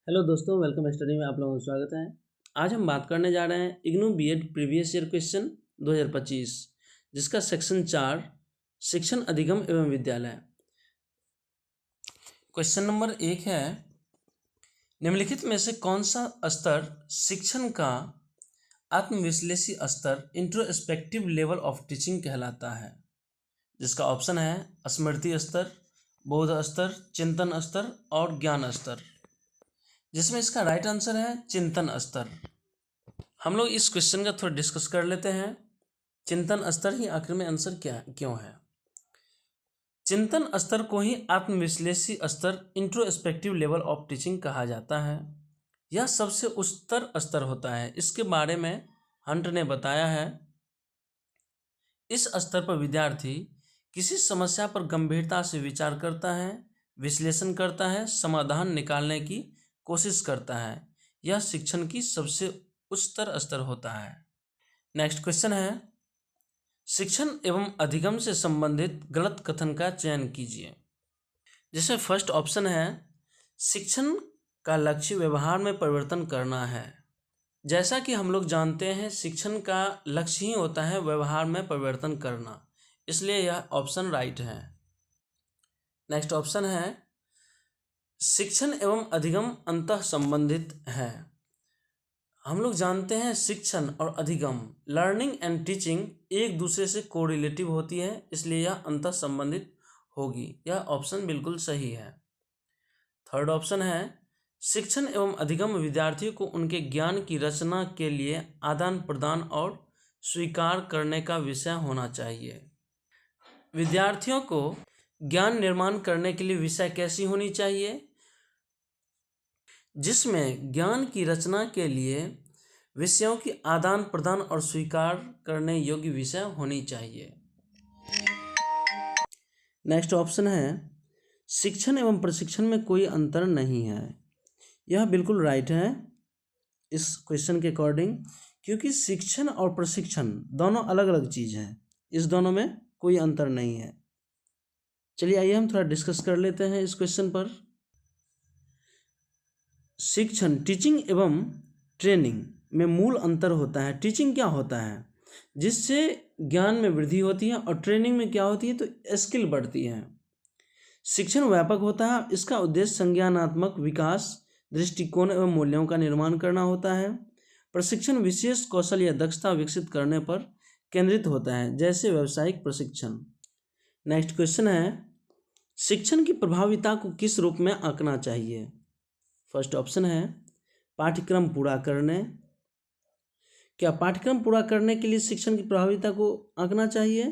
Hello दोस्तों, welcome study में आप लोगों का स्वागत है। आज हम बात करने जा रहे हैं IGNOU BEd previous year question 2025, जिसका सेक्शन 4 शिक्षण अधिगम एवं विद्यालय। क्वेश्चन नंबर 1 है, निम्नलिखित में से कौन सा स्तर शिक्षण का आत्मविश्लेषी स्तर इंट्रोस्पेक्टिव लेवल ऑफ टीचिंग कहलाता है? जिसका ऑप्शन है स्मृति स्तर, बोध स्तर, चिंतन स्तर और ज्ञान स्तर, जिसमें इसका राइट आंसर है चिंतन स्तर। हम लोग इस क्वेश्चन का थोड़ा डिस्कस कर लेते हैं। चिंतन स्तर ही आखिर में आंसर क्यों है? चिंतन स्तर को ही आत्मविश्लेषी स्तर इंट्रोस्पेक्टिव लेवल ऑफ टीचिंग कहा जाता है। यह सबसे उच्चतर स्तर होता है। इसके बारे में हंट ने बताया है, इस स्तर पर विद्यार्थी किसी समस्या पर गंभीरता से विचार करता है, विश्लेषण करता है, समाधान निकालने की कोशिश करता है। यह शिक्षण की सबसे उच्चतर स्तर होता है। नेक्स्ट क्वेश्चन है, शिक्षण एवं अधिगम से संबंधित गलत कथन का चयन कीजिए। जैसे फर्स्ट ऑप्शन है, शिक्षण का लक्ष्य व्यवहार में परिवर्तन करना है। जैसा कि हम लोग जानते हैं, शिक्षण का लक्ष्य ही होता है व्यवहार में परिवर्तन करना, इसलिए यह ऑप्शन राइट है। नेक्स्ट ऑप्शन है, शिक्षण एवं अधिगम अंतः संबंधित है। हम लोग जानते हैं शिक्षण और अधिगम, लर्निंग एंड टीचिंग एक दूसरे से कोरिलेटिव होती है, इसलिए यह अंतः संबंधित होगी। यह ऑप्शन बिल्कुल सही है। थर्ड ऑप्शन है, शिक्षण एवं अधिगम विद्यार्थियों को उनके ज्ञान की रचना के लिए आदान प्रदान और स्वीकार करने का विषय होना चाहिए। विद्यार्थियों को ज्ञान निर्माण करने के लिए विषय कैसी होनी चाहिए? जिसमें ज्ञान की रचना के लिए विषयों की आदान प्रदान और स्वीकार करने योग्य विषय होनी चाहिए। नेक्स्ट ऑप्शन है, शिक्षण एवं प्रशिक्षण में कोई अंतर नहीं है। यह बिल्कुल राइट है इस क्वेश्चन के अकॉर्डिंग, क्योंकि शिक्षण और प्रशिक्षण दोनों अलग अलग चीज़ हैं। इस दोनों में कोई अंतर नहीं है। चलिए आइए हम थोड़ा डिस्कस कर लेते हैं इस क्वेश्चन पर। शिक्षण, टीचिंग एवं ट्रेनिंग में मूल अंतर होता है। टीचिंग क्या होता है? जिससे ज्ञान में वृद्धि होती है, और ट्रेनिंग में क्या होती है? तो स्किल बढ़ती है। शिक्षण व्यापक होता है, इसका उद्देश्य संज्ञानात्मक विकास, दृष्टिकोण एवं मूल्यों का निर्माण करना होता है। प्रशिक्षण विशेष कौशल या दक्षता विकसित करने पर केंद्रित होता है, जैसे व्यावसायिक प्रशिक्षण। नेक्स्ट क्वेश्चन है, शिक्षण की प्रभाविता को किस रूप में आंकना चाहिए? फर्स्ट ऑप्शन है, पाठ्यक्रम पूरा करने। क्या पाठ्यक्रम पूरा करने के लिए शिक्षण की प्रभाविता को आंकना चाहिए?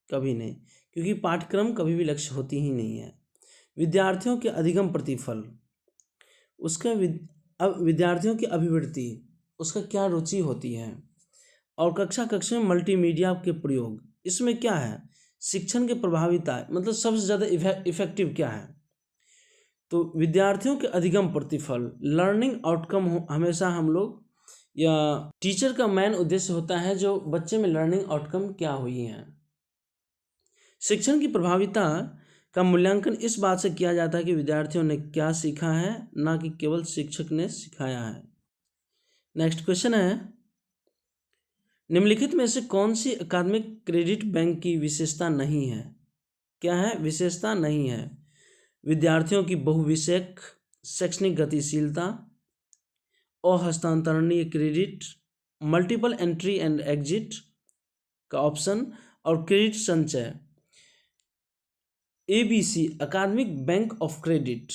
कभी नहीं, क्योंकि पाठ्यक्रम कभी भी लक्ष्य होती ही नहीं है। विद्यार्थियों के अधिगम प्रतिफल, उसका विद्यार्थियों की अभिवृत्ति, उसका क्या रुचि होती है, और कक्षा में मल्टीमीडिया के प्रयोग, इसमें क्या है? शिक्षण की प्रभाविता मतलब सबसे ज़्यादा इफेक्टिव क्या है? तो विद्यार्थियों के अधिगम प्रतिफल, लर्निंग आउटकम हमेशा हम लोग, या टीचर का मेन उद्देश्य होता है जो बच्चे में लर्निंग आउटकम क्या हुई हैं। शिक्षण की प्रभाविता का मूल्यांकन इस बात से किया जाता है कि विद्यार्थियों ने क्या सीखा है, ना कि केवल शिक्षक ने सिखाया है। नेक्स्ट क्वेश्चन है, निम्नलिखित में से कौन सी अकादमिक क्रेडिट बैंक की विशेषता नहीं है? क्या है? विशेषता नहीं है। विद्यार्थियों की बहुविषयक शैक्षणिक गतिशीलता, अहस्तांतरणीय credit, multiple entry and exit का ऑप्शन, और क्रेडिट संचय। ABC अकादमिक बैंक ऑफ क्रेडिट,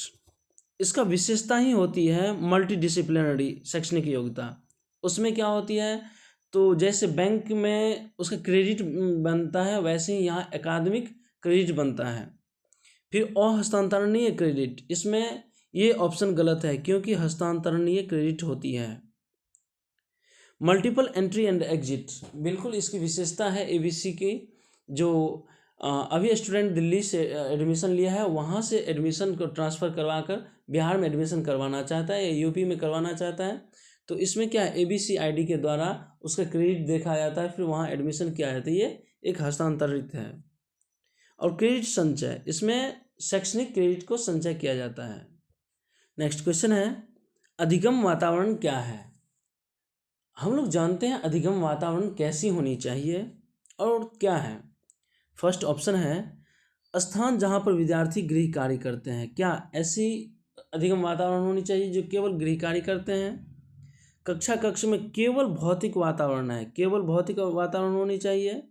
इसका विशेषता ही होती है मल्टीडिसिप्लिनरी शैक्षणिक योग्यता। उसमें क्या होती है? तो जैसे बैंक में उसका क्रेडिट बनता है, वैसे ही यहाँ एकाडमिक क्रेडिट बनता है। फिर अहस्तांतरणीय क्रेडिट, इसमें ये ऑप्शन गलत है, क्योंकि हस्तांतरणीय क्रेडिट होती है। मल्टीपल एंट्री एंड एग्जिट, बिल्कुल इसकी विशेषता है ABC की। जो अभी स्टूडेंट दिल्ली से एडमिशन लिया है, वहाँ से एडमिशन को ट्रांसफ़र करवाकर बिहार में एडमिशन करवाना चाहता है या UP में करवाना चाहता है, तो इसमें क्या है, ABC ID के द्वारा उसका क्रेडिट देखा जाता है, फिर वहाँ एडमिशन किया जाता है। ये एक हस्तांतरित है। और क्रेडिट संचय, इसमें शैक्षणिक क्रेडिट को संचय किया जाता है। नेक्स्ट क्वेश्चन है, अधिगम वातावरण क्या है? हम लोग जानते हैं अधिगम वातावरण कैसी होनी चाहिए और क्या है। फर्स्ट ऑप्शन है स्थान जहाँ पर विद्यार्थी गृह कार्य करते हैं। क्या ऐसी अधिगम वातावरण होनी चाहिए जो केवल गृह कार्य करते हैं? कक्षा कक्ष में केवल भौतिक वातावरण है, केवल भौतिक वातावरण होनी चाहिए।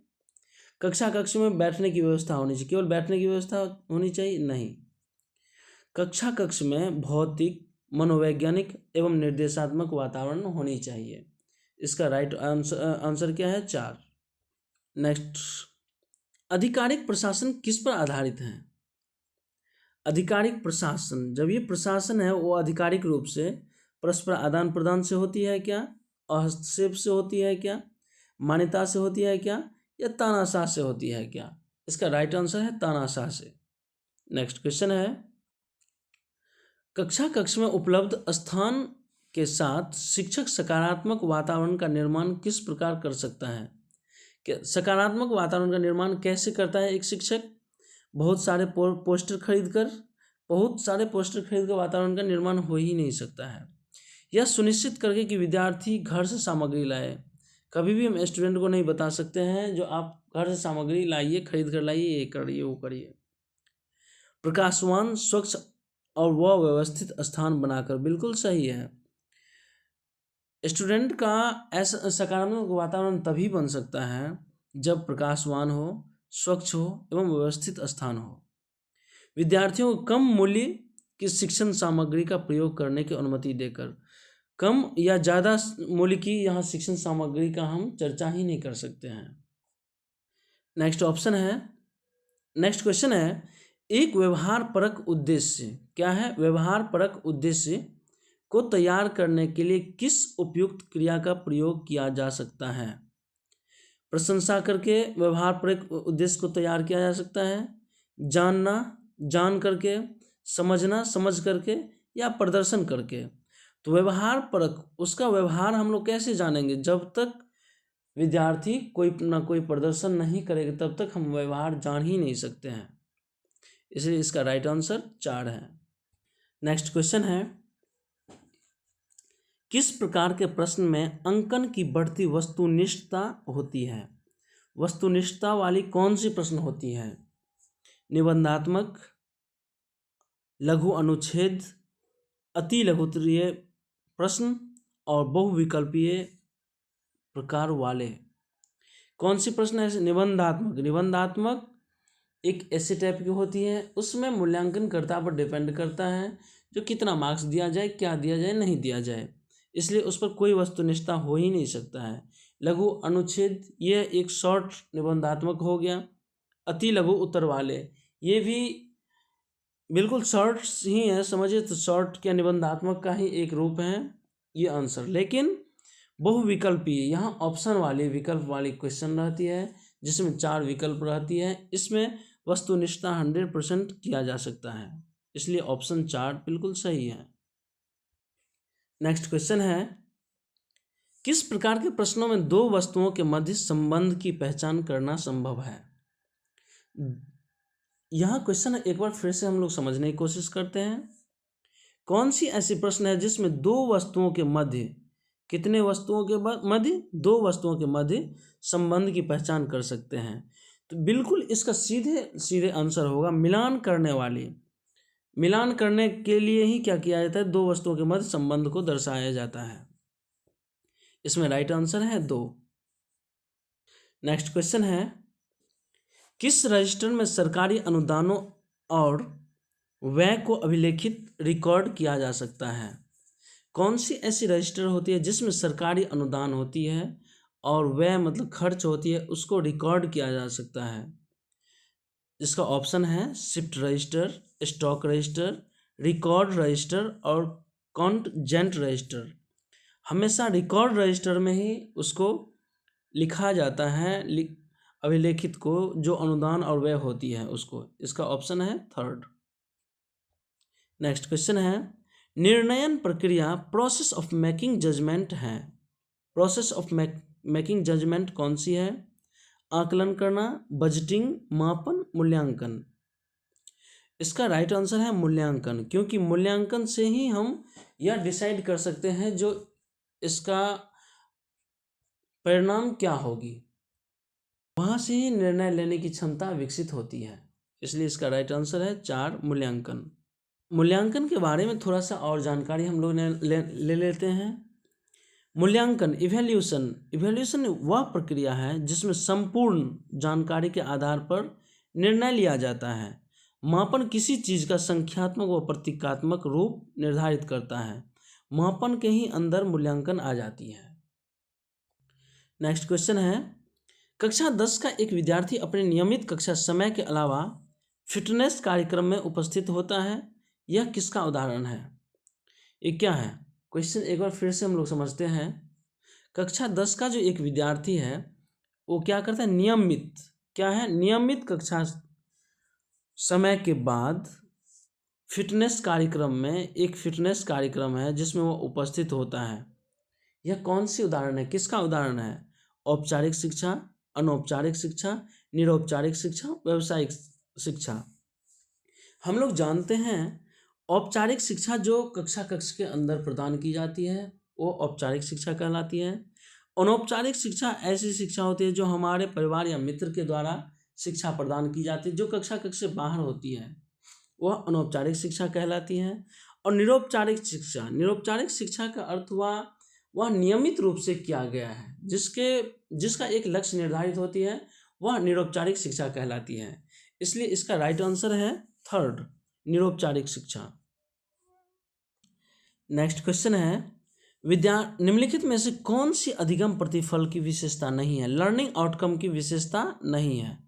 कक्षा कक्ष में बैठने की व्यवस्था होनी चाहिए, केवल बैठने की व्यवस्था होनी चाहिए? नहीं, कक्षा कक्ष में भौतिक, मनोवैज्ञानिक एवं निर्देशात्मक वातावरण होनी चाहिए। इसका राइट आंसर क्या है? 4। नेक्स्ट, आधिकारिक प्रशासन किस पर आधारित है? आधिकारिक प्रशासन, जब ये प्रशासन है वो आधिकारिक रूप से परस्पर आदान प्रदान से होती है क्या, हस्तक्षेप से होती है क्या, मान्यता से होती है क्या, या तानाशाह से होती है क्या? इसका राइट आंसर है तानाशाह से। नेक्स्ट क्वेश्चन है कक्षा कक्ष में उपलब्ध स्थान के साथ शिक्षक सकारात्मक वातावरण का निर्माण किस प्रकार कर सकता है? सकारात्मक वातावरण का निर्माण कैसे करता है एक शिक्षक? बहुत सारे पोस्टर खरीदकर वातावरण का निर्माण हो ही नहीं सकता है। यह सुनिश्चित करके कि विद्यार्थी घर से सामग्री लाए। कभी भी हम स्टूडेंट को नहीं बता सकते हैं जो आप घर से सामग्री लाइए, खरीद कर लाइए, ये करिए वो करिए। प्रकाशवान, स्वच्छ और वह व्यवस्थित स्थान बनाकर, बिल्कुल सही है। स्टूडेंट का ऐसा सकारात्मक वातावरण तभी बन सकता है जब प्रकाशवान हो, स्वच्छ हो एवं व्यवस्थित स्थान हो। विद्यार्थियों को कम मूल्य की शिक्षण सामग्री का प्रयोग करने की अनुमति देकर, कम या ज़्यादा मूल्य की यहाँ शिक्षण सामग्री का हम चर्चा ही नहीं कर सकते हैं। नेक्स्ट क्वेश्चन है एक व्यवहार परक उद्देश्य, क्या है? व्यवहार परक उद्देश्य को तैयार करने के लिए किस उपयुक्त क्रिया का प्रयोग किया जा सकता है? प्रशंसा करके व्यवहार परक उद्देश्य को तैयार किया जा सकता है, जानना, जान करके, समझना, समझ करके, या प्रदर्शन करके। तो व्यवहार परक, उसका व्यवहार हम लोग कैसे जानेंगे? जब तक विद्यार्थी कोई ना कोई प्रदर्शन नहीं करेगा तब तक हम व्यवहार जान ही नहीं सकते हैं। इसलिए इसका राइट आंसर 4 है। नेक्स्ट क्वेश्चन है किस प्रकार के प्रश्न में अंकन की बढ़ती वस्तुनिष्ठता होती है? वस्तुनिष्ठता वाली कौन सी प्रश्न होती है? निबंधात्मक, लघु अनुच्छेद, अति लघुत्तरीय प्रश्न और बहुविकल्पीय प्रकार वाले। कौन सी प्रश्न है? निबंधात्मक एक ऐसे टाइप की होती है, उसमें मूल्यांकनकर्ता पर डिपेंड करता है जो कितना मार्क्स दिया जाए, क्या दिया जाए, नहीं दिया जाए, इसलिए उस पर कोई वस्तुनिष्ठता हो ही नहीं सकता है। लघु अनुच्छेद ये एक शॉर्ट निबंधात्मक हो गया। अति लघु उत्तर वाले ये भी बिल्कुल शॉर्ट ही है, समझिए तो शॉर्ट क्या निबंधात्मक का ही एक रूप है ये आंसर। लेकिन बहुविकल्पीय, यहाँ ऑप्शन वाली विकल्प वाली क्वेश्चन रहती है जिसमें 4 विकल्प रहती है, इसमें वस्तुनिष्ठता 100% किया जा सकता है, इसलिए ऑप्शन 4 बिल्कुल सही है। नेक्स्ट क्वेश्चन है किस प्रकार के प्रश्नों में 2 वस्तुओं के मध्य संबंध की पहचान करना संभव है? यहाँ क्वेश्चन एक बार फिर से हम लोग समझने की कोशिश करते हैं। कौन सी ऐसी प्रश्न है जिसमें 2 वस्तुओं के मध्य, कितने वस्तुओं के मध्य? 2 वस्तुओं के मध्य संबंध की पहचान कर सकते हैं? तो बिल्कुल इसका सीधे आंसर होगा मिलान करने वाली। मिलान करने के लिए ही क्या किया जाता है? 2 वस्तुओं के मध्य संबंध को दर्शाया जाता है। इसमें राइट आंसर है 2। नेक्स्ट क्वेश्चन है किस रजिस्टर में सरकारी अनुदानों और व्यय को अभिलेखित रिकॉर्ड किया जा सकता है? कौन सी ऐसी रजिस्टर होती है जिसमें सरकारी अनुदान होती है और व्यय मतलब खर्च होती है, उसको रिकॉर्ड किया जा सकता है? जिसका ऑप्शन है shift register, stock register, record register और कॉन्टजेंट रजिस्टर। हमेशा रिकॉर्ड रजिस्टर में ही उसको लिखा जाता है, अभिलेखित को, जो अनुदान और व्यय होती है उसको। इसका ऑप्शन है 3rd। नेक्स्ट क्वेश्चन है निर्णयन प्रक्रिया प्रोसेस ऑफ मेकिंग जजमेंट है। प्रोसेस ऑफ मेकिंग जजमेंट कौन सी है? आकलन करना, बजटिंग, मापन, मूल्यांकन। इसका राइट आंसर है मूल्यांकन, क्योंकि मूल्यांकन से ही हम यह डिसाइड कर सकते हैं जो इसका परिणाम क्या होगी, वहाँ से ही निर्णय लेने की क्षमता विकसित होती है। इसलिए इसका राइट आंसर है 4 मूल्यांकन। मूल्यांकन के बारे में थोड़ा सा और जानकारी हम लोग ले लेते हैं। मूल्यांकन इवैल्यूएशन वह प्रक्रिया है जिसमें संपूर्ण जानकारी के आधार पर निर्णय लिया जाता है। मापन किसी चीज़ का संख्यात्मक व प्रतीकात्मक रूप निर्धारित करता है। मापन के ही अंदर मूल्यांकन आ जाती है। नेक्स्ट क्वेश्चन है, कक्षा 10 का एक विद्यार्थी अपने नियमित कक्षा समय के अलावा फिटनेस कार्यक्रम में उपस्थित होता है, यह किसका उदाहरण है? ये क्या है? क्वेश्चन एक बार फिर से हम लोग समझते हैं। कक्षा 10 का जो एक विद्यार्थी है वो क्या करता है? नियमित कक्षा समय के बाद फिटनेस कार्यक्रम में, एक फिटनेस कार्यक्रम है जिसमें वो उपस्थित होता है। यह कौन सी उदाहरण है, किसका उदाहरण है? औपचारिक शिक्षा, अनौपचारिक शिक्षा, निरौपचारिक शिक्षा, व्यावसायिक शिक्षा। हम लोग जानते हैं औपचारिक शिक्षा जो कक्षा के अंदर प्रदान की जाती है वो औपचारिक शिक्षा कहलाती है। अनौपचारिक शिक्षा ऐसी शिक्षा होती है जो हमारे परिवार या मित्र के द्वारा शिक्षा प्रदान की जाती है, जो कक्षा से बाहर होती है, वह अनौपचारिक शिक्षा कहलाती है। और निरौपचारिक शिक्षा का अर्थ वह नियमित रूप से किया गया है, जिसका एक लक्ष्य निर्धारित होती है, वह निरौपचारिक शिक्षा कहलाती है। इसलिए इसका राइट आंसर है 3rd, निरौपचारिक शिक्षा। नेक्स्ट क्वेश्चन है, निम्नलिखित में से कौन सी अधिगम प्रतिफल की विशेषता नहीं है, लर्निंग आउटकम की विशेषता नहीं है?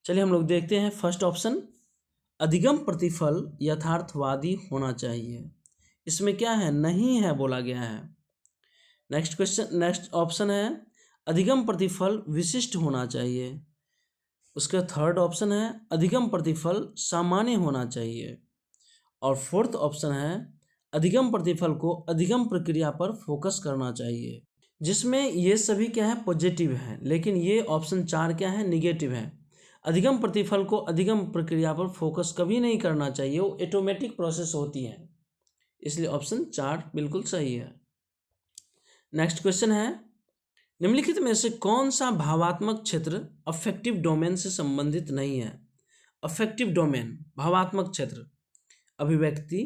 चलिए हम लोग देखते हैं। फर्स्ट ऑप्शन, अधिगम प्रतिफल यथार्थवादी होना चाहिए। इसमें क्या है? नहीं है बोला गया है। नेक्स्ट ऑप्शन है, अधिगम प्रतिफल विशिष्ट होना चाहिए। उसका 3rd ऑप्शन है, अधिगम प्रतिफल सामान्य होना चाहिए। और 4th ऑप्शन है, अधिगम प्रतिफल को अधिगम प्रक्रिया पर फोकस करना चाहिए। जिसमें ये सभी क्या है? पॉजिटिव है, लेकिन ये ऑप्शन 4 क्या है? निगेटिव है। अधिगम प्रतिफल को अधिगम प्रक्रिया पर फोकस कभी नहीं करना चाहिए, वो ऑटोमेटिक प्रोसेस होती है। इसलिए ऑप्शन 4 बिल्कुल सही है। नेक्स्ट क्वेश्चन है, निम्नलिखित में से कौन सा भावात्मक क्षेत्र अफेक्टिव डोमेन से संबंधित नहीं है? अफेक्टिव डोमेन, भावात्मक क्षेत्र, अभिव्यक्ति,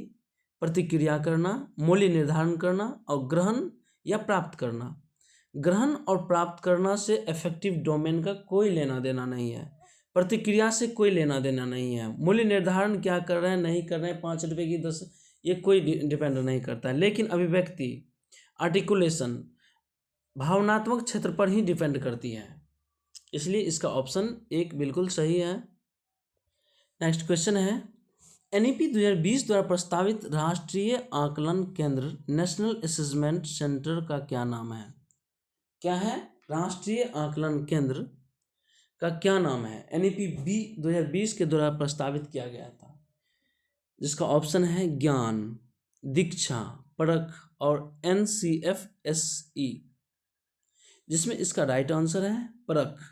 प्रतिक्रिया करना, मूल्य निर्धारण करना और ग्रहण या प्राप्त करना। ग्रहण और प्राप्त करना से अफेक्टिव डोमेन का कोई लेना देना नहीं है, प्रतिक्रिया से कोई लेना देना नहीं है। मूल्य निर्धारण क्या कर रहे हैं, नहीं कर रहे हैं, 5 रुपये की 10, ये कोई डिपेंड नहीं करता है। लेकिन अभिव्यक्ति, आर्टिकुलेशन, भावनात्मक क्षेत्र पर ही डिपेंड करती है। इसलिए इसका ऑप्शन 1 बिल्कुल सही है। नेक्स्ट क्वेश्चन है, NEP 2020 द्वारा प्रस्तावित राष्ट्रीय आकलन केंद्र नेशनल असेसमेंट सेंटर का क्या नाम है? क्या है? राष्ट्रीय आकलन केंद्र का क्या नाम है? NEP 2020 के द्वारा प्रस्तावित किया गया था, जिसका ऑप्शन है ज्ञान, दीक्षा, परख और NCFSE, जिसमें इसका राइट आंसर है परख।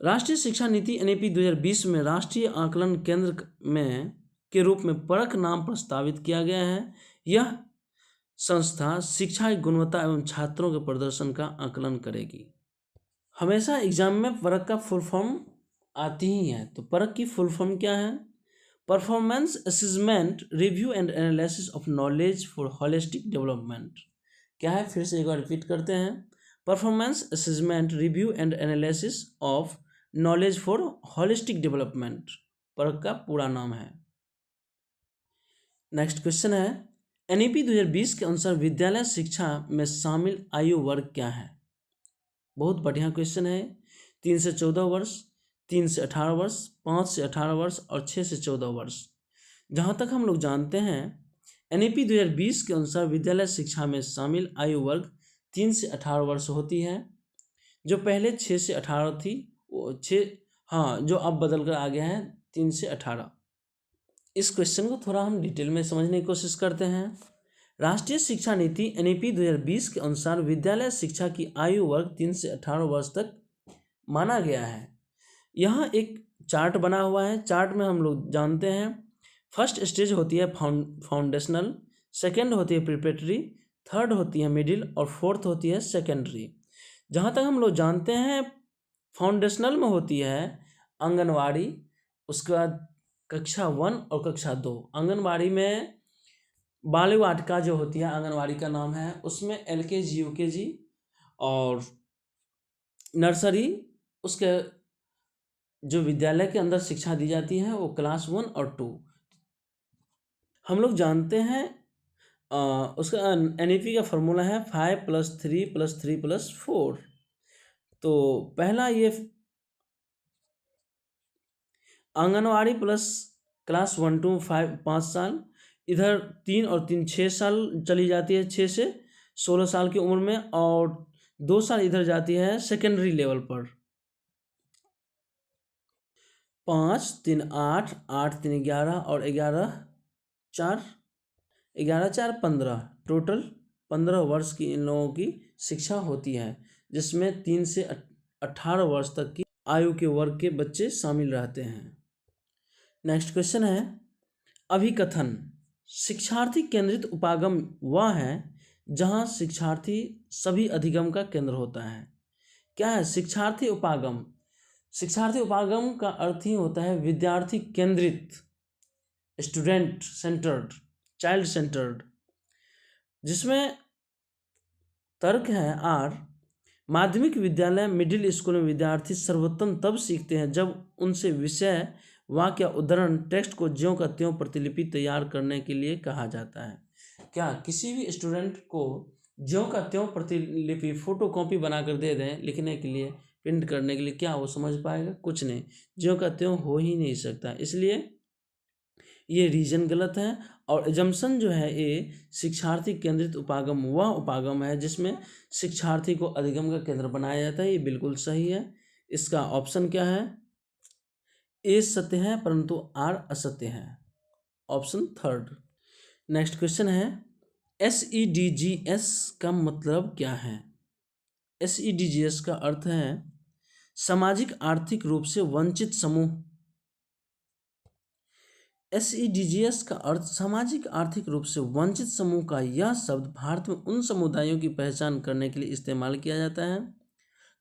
राष्ट्रीय शिक्षा नीति NEP 2020 में राष्ट्रीय आकलन केंद्र में के रूप में परख नाम प्रस्तावित किया गया है। यह संस्था शिक्षा की गुणवत्ता एवं छात्रों के प्रदर्शन का आकलन करेगी। हमेशा एग्जाम में परख का फुल फॉर्म आती ही है, तो परख की फुल फॉर्म क्या है? Performance assessment review and analysis of knowledge for holistic development. क्या है? फिर से एक बार रिपीट करते हैं। Performance assessment review and analysis of knowledge for holistic development परख का पूरा नाम है। नेक्स्ट क्वेश्चन है, NEP 2020 के अनुसार विद्यालय शिक्षा में शामिल आयु वर्ग क्या है? बहुत बढ़िया क्वेश्चन है। 3 से 14 वर्ष, 3 से 18 वर्ष, 5 से 18 वर्ष और 6 से 14 वर्ष। जहाँ तक हम लोग जानते हैं NEP 2020 के अनुसार विद्यालय शिक्षा में शामिल आयु वर्ग 3 से 18 वर्ष होती है। जो पहले 6 से 18 थी वो 6, हाँ, जो अब बदल कर आ गया है 3 से 18। इस क्वेश्चन को थोड़ा हम डिटेल में समझने की कोशिश करते हैं। राष्ट्रीय शिक्षा नीति NEP 2020 के अनुसार विद्यालय शिक्षा की आयु वर्ग 3 से 18 वर्ष तक माना गया है। यहाँ एक चार्ट बना हुआ है। चार्ट में हम लोग जानते हैं फर्स्ट स्टेज होती है फाउंडेशनल, सेकंड होती है प्रिपरेटरी, थर्ड होती है मिडिल और फोर्थ होती है सेकेंडरी। जहाँ तक हम लोग जानते हैं फाउंडेशनल में होती है आंगनवाड़ी, उसके बाद कक्षा 1 और कक्षा 2। आंगनवाड़ी में बाल वाटिका जो होती है आंगनवाड़ी का नाम है, उसमें LKG UKG और नर्सरी, उसके जो विद्यालय के अंदर शिक्षा दी जाती है वो क्लास 1 और 2। हम लोग जानते हैं उसका NEP का फॉर्मूला है 5 + 3 + 3 + 4। तो पहला ये आंगनवाड़ी प्लस क्लास 1 to 5 5 साल, इधर 3 और 3 6 साल चली जाती है, 6 से 16 साल की उम्र में, और 2 साल इधर जाती है सेकेंडरी लेवल पर। 5 3 8, 8 3 11 और 11 4 15, टोटल 15 वर्ष की इन लोगों की शिक्षा होती है, जिसमें 3 से 18 वर्ष तक की आयु के वर्ग के बच्चे शामिल रहते हैं। नेक्स्ट क्वेश्चन है अभिकथन। शिक्षार्थी केंद्रित उपागम वह है जहां शिक्षार्थी सभी अधिगम का केंद्र होता है। क्या है शिक्षार्थी उपागम? शिक्षार्थी उपागम का अर्थ ही होता है विद्यार्थी केंद्रित, स्टूडेंट सेंटर्ड, चाइल्ड सेंटर्ड, जिसमें तर्क है आर। माध्यमिक विद्यालय मिडिल स्कूल में विद्यार्थी सर्वोत्तम तब सीखते हैं जब उनसे विषय, वाक्य या उदाहरण, टेक्स्ट को ज्यों का त्यों प्रतिलिपि तैयार करने के लिए कहा जाता है। क्या किसी भी स्टूडेंट को ज्यों का त्यों प्रतिलिपि फोटो कॉपी बनाकर दे दें लिखने के लिए, प्रिंट करने के लिए, क्या वो समझ पाएगा? कुछ नहीं, ज्यों का त्यों हो ही नहीं सकता। इसलिए ये रीजन गलत है। और एजम्पशन जो है ये शिक्षार्थी केंद्रित उपागम वह उपागम है जिसमें शिक्षार्थी को अधिगम का केंद्र बनाया जाता है, ये बिल्कुल सही है। इसका ऑप्शन क्या है? ए सत्य है परंतु आर असत्य है, ऑप्शन थर्ड। नेक्स्ट क्वेश्चन है SEDGS का मतलब क्या है? SEDGS का अर्थ है सामाजिक आर्थिक रूप से वंचित समूह। SEDGS का अर्थ सामाजिक आर्थिक रूप से वंचित समूह का यह शब्द भारत में उन समुदायों की पहचान करने के लिए इस्तेमाल किया जाता है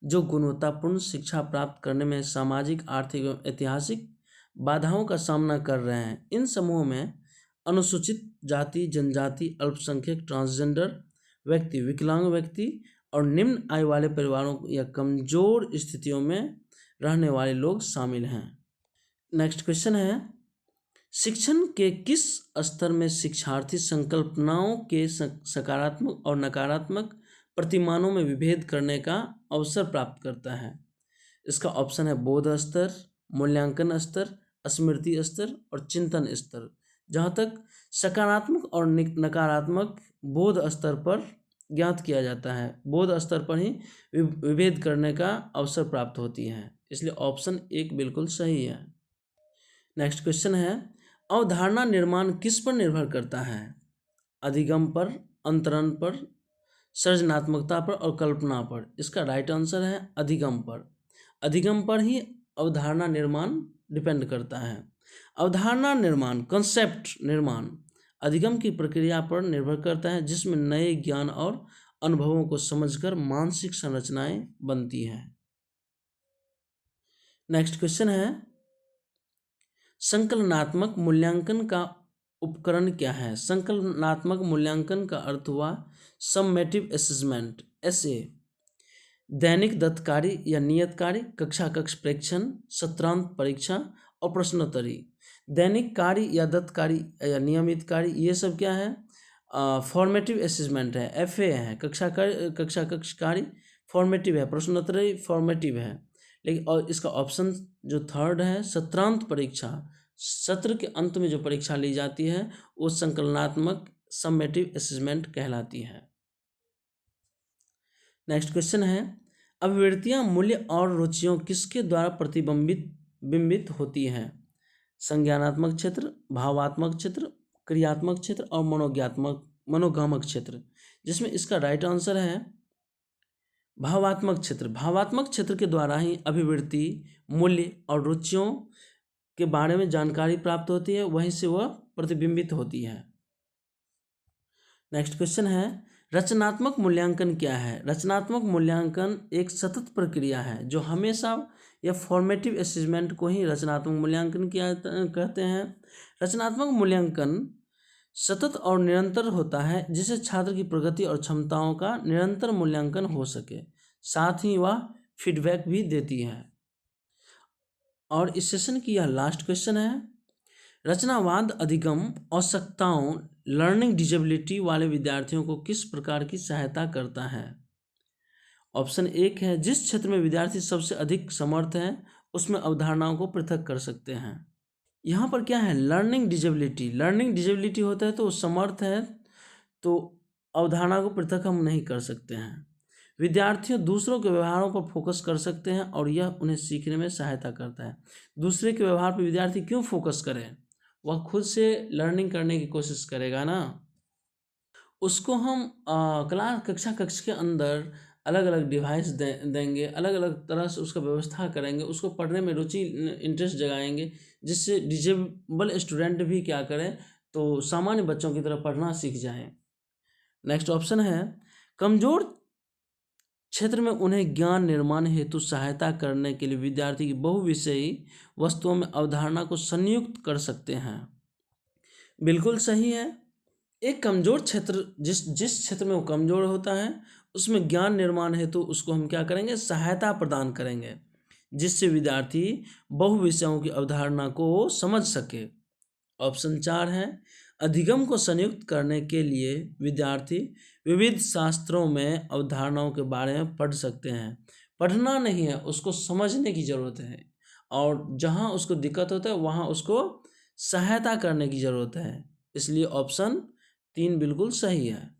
जो गुणवत्तापूर्ण शिक्षा प्राप्त करने में सामाजिक, आर्थिक एवं ऐतिहासिक बाधाओं का सामना कर रहे हैं। इन समूहों में अनुसूचित जाति, जनजाति, अल्पसंख्यक, ट्रांसजेंडर व्यक्ति, विकलांग व्यक्ति और निम्न आय वाले परिवारों या कमजोर स्थितियों में रहने वाले लोग शामिल हैं। नेक्स्ट क्वेश्चन है शिक्षण के किस स्तर में शिक्षार्थी संकल्पनाओं के सकारात्मक और नकारात्मक प्रतिमानों में विभेद करने का अवसर प्राप्त करता है? इसका ऑप्शन है बोध स्तर, मूल्यांकन स्तर, स्मृति स्तर और चिंतन स्तर। जहाँ तक सकारात्मक और नकारात्मक बोध स्तर पर ज्ञात किया जाता है, बोध स्तर पर ही विभेद करने का अवसर प्राप्त होती है, इसलिए ऑप्शन 1 बिल्कुल सही है। नेक्स्ट क्वेश्चन है अवधारणा निर्माण किस पर निर्भर करता है? अधिगम पर, अंतरण पर, सृजनात्मकता पर और कल्पना पर। इसका राइट आंसर है अधिगम पर। अधिगम पर ही अवधारणा निर्माण डिपेंड करता है। अवधारणा निर्माण, कंसेप्ट निर्माण अधिगम की प्रक्रिया पर निर्भर करता है जिसमें नए ज्ञान और अनुभवों को समझकर मानसिक संरचनाएं बनती हैं। नेक्स्ट क्वेश्चन है संकलनात्मक मूल्यांकन का उपकरण क्या है? संकलनात्मक मूल्यांकन का अर्थ हुआ सम्मेटिव असेसमेंट, SA। दैनिक दत्त कार्य या नियत कार्य, कक्षा कक्ष प्रेक्षण, सत्रांत परीक्षा और प्रश्नोत्तरी। दैनिक कार्य या दत्त कार्य या नियमित कार्य, ये सब क्या है? फॉर्मेटिव असेसमेंट है, FA है। कक्षा कक्ष कार्य फॉर्मेटिव है, प्रश्नोत्तरी फॉर्मेटिव है। लेकिन और इसका ऑप्शन जो थर्ड है सत्रांत परीक्षा, सत्र के अंत में जो परीक्षा ली जाती है वो संकलनात्मक सम्मेटिव असेसमेंट कहलाती है। नेक्स्ट क्वेश्चन है अभिवृत्तियां, मूल्य और रुचियों किसके द्वारा बिंबित होती हैं? संज्ञानात्मक क्षेत्र, भावात्मक क्षेत्र, क्रियात्मक क्षेत्र और मनोगामक क्षेत्र, जिसमें इसका राइट आंसर है भावात्मक क्षेत्र, भावात्मक क्षेत्र के द्वारा ही अभिवृत्ति, मूल्य और रुचियों के बारे में जानकारी प्राप्त होती है, वहीं से वह प्रतिबिंबित होती है। नेक्स्ट क्वेश्चन है, रचनात्मक मूल्यांकन क्या है? रचनात्मक मूल्यांकन एक सतत प्रक्रिया है जो हमेशा या फॉर्मेटिव असेसमेंट को ही रचनात्मक मूल्यांकन किया कहते हैं। रचनात्मक मूल्यांकन सतत और निरंतर होता है जिससे छात्र की प्रगति और क्षमताओं का निरंतर मूल्यांकन हो सके, साथ ही वह फीडबैक भी देती है। और इस सेशन की यह लास्ट क्वेश्चन है, रचनावाद अधिगम आवश्यकताओं लर्निंग डिजेबिलिटी वाले विद्यार्थियों को किस प्रकार की सहायता करता है? ऑप्शन 1 है, जिस क्षेत्र में विद्यार्थी सबसे अधिक समर्थ हैं उसमें अवधारणाओं को पृथक कर सकते हैं। यहाँ पर क्या है, लर्निंग डिजेबिलिटी, लर्निंग डिजेबिलिटी होता है तो समर्थ है तो अवधारणा को पृथक हम नहीं कर सकते हैं। विद्यार्थियों दूसरों के व्यवहारों पर फोकस कर सकते हैं और यह उन्हें सीखने में सहायता करता है। दूसरे के व्यवहार पर विद्यार्थी क्यों फोकस करें, वह खुद से लर्निंग करने की कोशिश करेगा ना। उसको हम कक्षा के अंदर अलग अलग डिवाइस देंगे, अलग अलग तरह से उसका व्यवस्था करेंगे, उसको पढ़ने में रुचि इंटरेस्ट जगाएंगे, जिससे डिजेबल स्टूडेंट भी क्या करें तो सामान्य बच्चों की तरह पढ़ना सीख जाएं। नेक्स्ट ऑप्शन है, कमजोर क्षेत्र में उन्हें ज्ञान निर्माण हेतु सहायता करने के लिए विद्यार्थी की बहुविषयी वस्तुओं में अवधारणा को संयुक्त कर सकते हैं। बिल्कुल सही है। एक कमजोर क्षेत्र जिस क्षेत्र में वो कमजोर होता है उसमें ज्ञान निर्माण हेतु उसको हम क्या करेंगे, सहायता प्रदान करेंगे, जिससे विद्यार्थी बहुविषयों की अवधारणा को समझ सके। ऑप्शन 4 है, अधिगम को संयुक्त करने के लिए विद्यार्थी विविध शास्त्रों में अवधारणाओं के बारे में पढ़ सकते हैं। पढ़ना नहीं है, उसको समझने की ज़रूरत है, और जहाँ उसको दिक्कत होता है वहाँ उसको सहायता करने की ज़रूरत है। इसलिए ऑप्शन 3 बिल्कुल सही है।